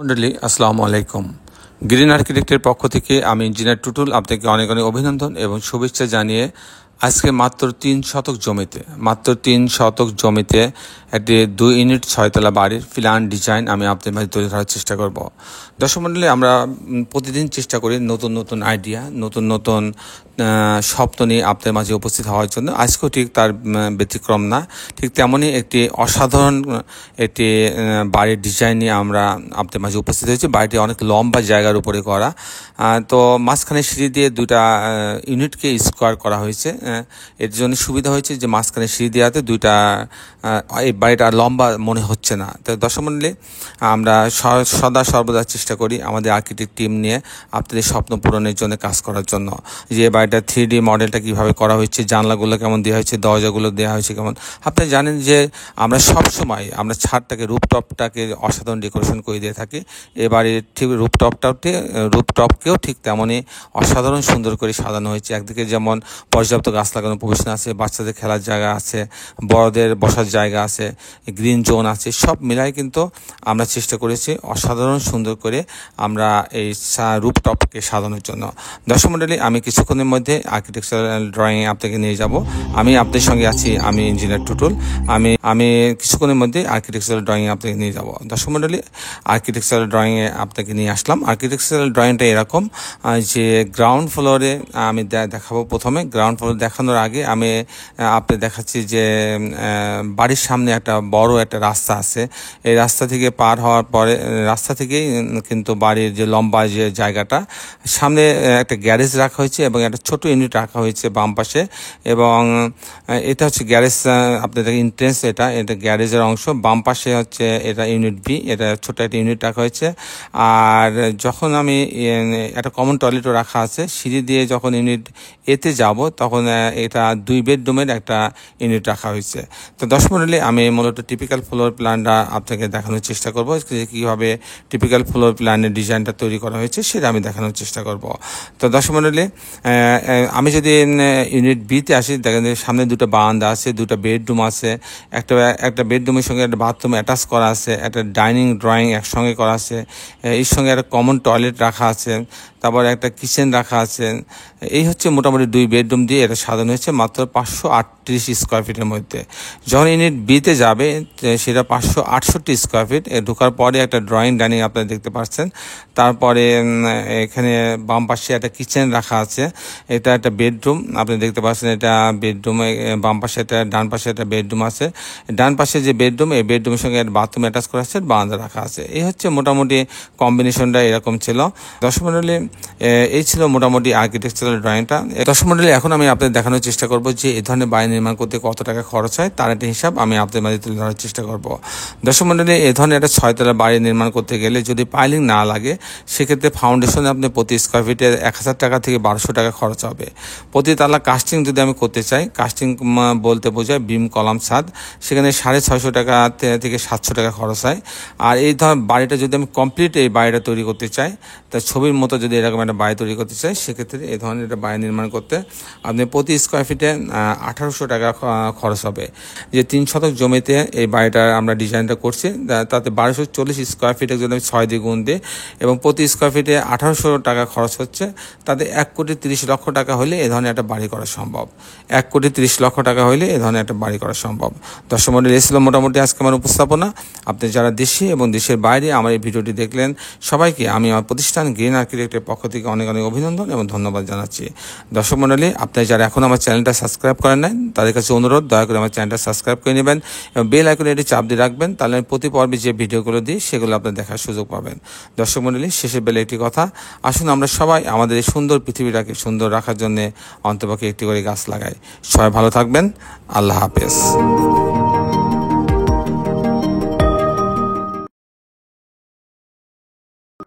মন্ডলী আসসালামু আলাইকুম। গ্রিন আর্কিটেক্টের পক্ষ থেকে আমি ইঞ্জিনিয়ার টুটুল আপনাকে অনেক অনেক অভিনন্দন এবং শুভেচ্ছা জানিয়ে আজকে মাত্র 3 শতক জমিতে একটি 2 ইউনিট 6 তলা বাড়ির প্ল্যান ডিজাইন আমি আপনাদের মাঝে তুলে ধরার চেষ্টা করব। দর্শক মন্ডলী, আমরা প্রতিদিন চেষ্টা করি নতুন নতুন আইডিয়া, নতুন নতুন স্বপ্ন নিয়ে আপনাদের মাঝে উপস্থিত হওয়ার জন্য। আজকেও ঠিক তার ব্যতিক্রম না। ঠিক তেমনই একটি অসাধারণ একটি বাড়ির ডিজাইন নিয়ে আমরা আপনাদের মাঝে উপস্থিত হয়েছি। বাড়িটি অনেক লম্বা জায়গার উপরে করা, তো মাঝখানে সিঁড়ি দিয়ে 2টা ইউনিটকে স্কোয়ার করা হয়েছে। এর জন্য সুবিধা হয়েছে যে মাঝখানে সিঁড়ি দেওয়াতে 2টা এই বাড়িটা লম্বা মনে হচ্ছে না। তো দর্শক মণ্ডলী, আমরা সর্বদা চেষ্টা করি আমাদের আর্কিটেক্ট টিম নিয়ে আপনাদের স্বপ্ন পূরণের জন্য কাজ করার জন্য। যে বাড়িটা 3D মডেলটা কীভাবে করা হয়েছে, জানলাগুলো কেমন দেওয়া হয়েছে, দরজাগুলো দেওয়া হয়েছে কেমন। আপনি জানেন যে আমরা সবসময় আমরা ছাদটাকে রুফটপটাকে অসাধারণ ডেকোরেশন করে দিয়ে থাকি। এবারে ঠিক রুফটপকেও ঠিক তেমনই অসাধারণ সুন্দর করে সাজানো হয়েছে। একদিকে যেমন পর্যাপ্ত গাছ লাগানো প্রভিশন আছে, বাচ্চাদের খেলার জায়গা আছে, বড়দের বসার জায়গা আছে, গ্রিন জোন আছে, সব মিলাই কিন্তু আমরা চেষ্টা করেছি অসাধারণ সুন্দর করে আমরা এই রুফটপকে সাজানোর জন্য। দর্শক মণ্ডলী, আমি কিছুক্ষণের মধ্যে আর্কিটেকচারাল ড্রয়িংয়ে আপনাকে নিয়ে যাব। আমি আপনাদের সঙ্গে আছি, আমি ইঞ্জিনিয়ার টুটুল। আমি কিছুক্ষণের মধ্যে আর্কিটেকচারাল ড্রয়িংয়ে আপনাকে নিয়ে যাব। দর্শক মণ্ডলী, আর্কিটেকচারাল ড্রয়িংয়ে আপনাকে নিয়ে আসলাম। আর্কিটেকচারাল ড্রয়িংটা এরকম যে গ্রাউন্ড ফ্লোরে আমি দেখাবো। প্রথমে গ্রাউন্ড ফ্লোর দেখানোর আগে আমি আপনাদের দেখাচ্ছি যে বাড়ির সামনে একটা বড় একটা রাস্তা আছে। এই রাস্তা থেকে পার হওয়ার পরে রাস্তা থেকেই কিন্তু বাড়ির যে লম্বা যে জায়গাটা, সামনে একটা গ্যারেজ রাখা হয়েছে এবং একটা ছোট ইউনিট রাখা হয়েছে বাম পাশে। এবং এটা হচ্ছে গ্যারেজ, আপনাদের এন্ট্রেন্স, এটা গ্যারেজের অংশ। বাম পাশে হচ্ছে এটা ইউনিট বি, এটা ছোট একটা ইউনিট রাখা হয়েছে। আর যখন আমি একটা কমন টয়লেটও রাখা আছে। সিঁড়ি দিয়ে যখন ইউনিট এতে যাব তখন এটা 2 বেডরুমের একটা ইউনিট রাখা হয়েছে। তো দর্শক মণ্ডলী, আমি মূলত টিপিক্যাল ফ্লোর প্ল্যানটা আপনাকে দেখানোর চেষ্টা করব। কীভাবে টিপিক্যাল ফ্লোর প্ল্যানের ডিজাইনটা তৈরি করা হয়েছে সেটা আমি দেখানোর চেষ্টা করব। তো দর্শক মণ্ডলী, আমি যদি ইউনিট বিতে আসি, দেখেন সামনে 2টা বারান্দা আছে, 2টা বেডরুম আছে, একটা বেডরুমের সঙ্গে একটা বাথরুম অ্যাটাচ করা আছে, একটা ডাইনিং ড্রয়িং একসঙ্গে করা আছে, এর সঙ্গে একটা কমন টয়লেট রাখা আছে, তারপর একটা কিচেন রাখা আছে। এই হচ্ছে মোটামুটি 2 বেডরুম দিয়ে এটা সাজানো হয়েছে মাত্র 538 স্কোয়ার ফিটের মধ্যে। যখন ইউনিট বিতে যাবে সেটা 568 স্কোয়ার ফিট। ঢোকার পরে একটা ড্রয়িং ডাইনিং আপনারা দেখতে পাচ্ছেন। তারপরে এখানে বাম পাশে একটা কিচেন রাখা আছে, এটা একটা বেডরুম আপনি দেখতে পাচ্ছেন। এটা বেডরুমে বাম পাশে একটা, ডান পাশে একটা বেডরুম আছে। ডান পাশে যে বেডরুম, এই বেডরুমের সঙ্গে একটা বাথরুম অ্যাটাচ করা আছে, বারান্দা রাখা আছে। এই হচ্ছে মোটামুটি কম্বিনেশনটা এরকম ছিল। দর্শক মণ্ডলী, এই ছিল মোটামুটি আর্কিটেকচারাল ড্রয়িংটা। দর্শক মণ্ডলী, এখন আমি আপনাদের দেখানোর চেষ্টা করব যে এই ধরনের বাড়ি নির্মাণ করতে কত টাকা খরচ হয়, তার একটা হিসাব আমি আপনাদের মাঝে তুলে ধরার চেষ্টা করব। দর্শক মণ্ডলী, এই ধরনের একটা 6 তলা বাড়ি নির্মাণ করতে গেলে যদি পাইলিং না লাগে, সেক্ষেত্রে ফাউন্ডেশনে আপনি প্রতি স্কোয়ার ফিটে 1000 টাকা থেকে 1200 টাকা খরচ হবে। প্রতি তালা কাস্টিং যদি আমি করতে চাই, কাস্টিং বলতে বোঝায় বিম কলাম ছাদ, সেখানে 650 টাকা থেকে 700 টাকা খরচ হয়। আর এই ধর বাড়িটা যদি আমি কমপ্লিট এই বাড়িটা তৈরি করতে চাই, তা ছবির মতো যদি এরকম একটা বাড়ি তৈরি করতে চাই, সেক্ষেত্রে এই ধরনের একটা বাড়ি নির্মাণ করতে আপনি প্রতি স্কোয়ার ফিটে 1800 টাকা খরচ হবে। যে 3 শতক জমিতে এই বাড়িটা আমরা ডিজাইনটা করছি, তাতে 1240 স্কোয়ার ফিটে যদি আমি 6 দিয়ে গুণ দিই এবং প্রতি স্কোয়ার ফিটে 1800 টাকা খরচ হচ্ছে, তাতে 1,30,00,000 টাকা হলে এ ধরনের একটা বাড়ি করা সম্ভব। 1,30,00,000 টাকা হলে এ ধরনের একটা বাড়ি করা সম্ভব। দর্শক মণ্ডলী, এই ছিল মোটামুটি আজকে আমার উপস্থাপনা। আপনি যারা দেশে এবং দেশের বাইরে আমার এই ভিডিওটি দেখলেন, সবাইকে আমি আমার প্রতিষ্ঠান গ্রিন আর্কিটেক্টের পক্ষ থেকে অনেক অনেক অভিনন্দন এবং ধন্যবাদ জানাচ্ছি। দর্শক মণ্ডলী, আপনারা যারা এখন আমার চ্যানেলটা সাবস্ক্রাইব করেন নাই, তাদের কাছে অনুরোধ, দয়া করে আমার চ্যানেলটা সাবস্ক্রাইব করে নেবেন এবং বেল আইকনে এটি চাপ দিয়ে রাখবেন। তাহলে আমি প্রতি পর্বে যে ভিডিওগুলো দিই সেগুলো আপনার দেখার সুযোগ পাবেন। দর্শক মণ্ডলী, শেষের বেলা একটি কথা, আসুন আমরা সবাই আমাদের এই সুন্দর পৃথিবীটাকে সুন্দর রাখার জন্য অন্তপক্ষে একটি করে গাছ লাগাই। সবাই ভালো থাকবেন। আল্লাহ হাফেজ।